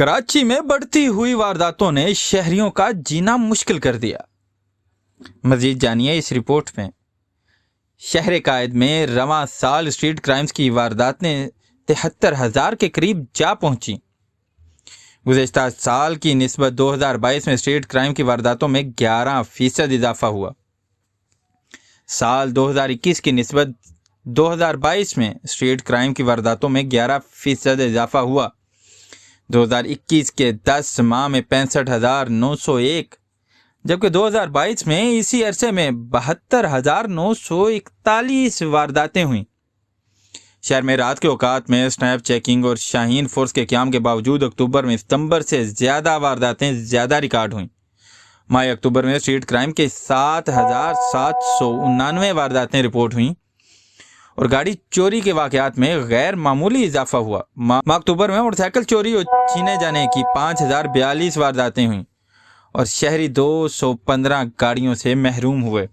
کراچی میں بڑھتی ہوئی وارداتوں نے شہریوں کا جینا مشکل کر دیا۔ مزید جانیے اس رپورٹ میں۔ شہر قائد میں رواں سال اسٹریٹ کرائمز کی وارداتیں 73,000 کے قریب جا پہنچی۔ گزشتہ سال کی نسبت 2022 میں اسٹریٹ کرائم کی وارداتوں میں 11% اضافہ ہوا۔ سال 2021 کی نسبت 2022 میں اسٹریٹ کرائم کی وارداتوں میں 11% اضافہ ہوا۔ 2021 کے 10 ماہ میں 65,901 جبکہ 2022 میں اسی عرصے میں 72,941 وارداتیں ہوئیں۔ شہر میں رات کے اوقات میں سنیپ چیکنگ اور شاہین فورس کے قیام کے باوجود اکتوبر میں ستمبر سے زیادہ وارداتیں ریکارڈ ہوئیں۔ ماہ اکتوبر میں اسٹریٹ کرائم کے 7,799 وارداتیں رپورٹ ہوئیں اور گاڑی چوری کے واقعات میں غیر معمولی اضافہ ہوا۔ ماہ اکتوبر میں موٹر سائیکل چوری اور چھینے جانے کی 5,042 وارداتیں ہوئیں اور شہری 215 گاڑیوں سے محروم ہوئے۔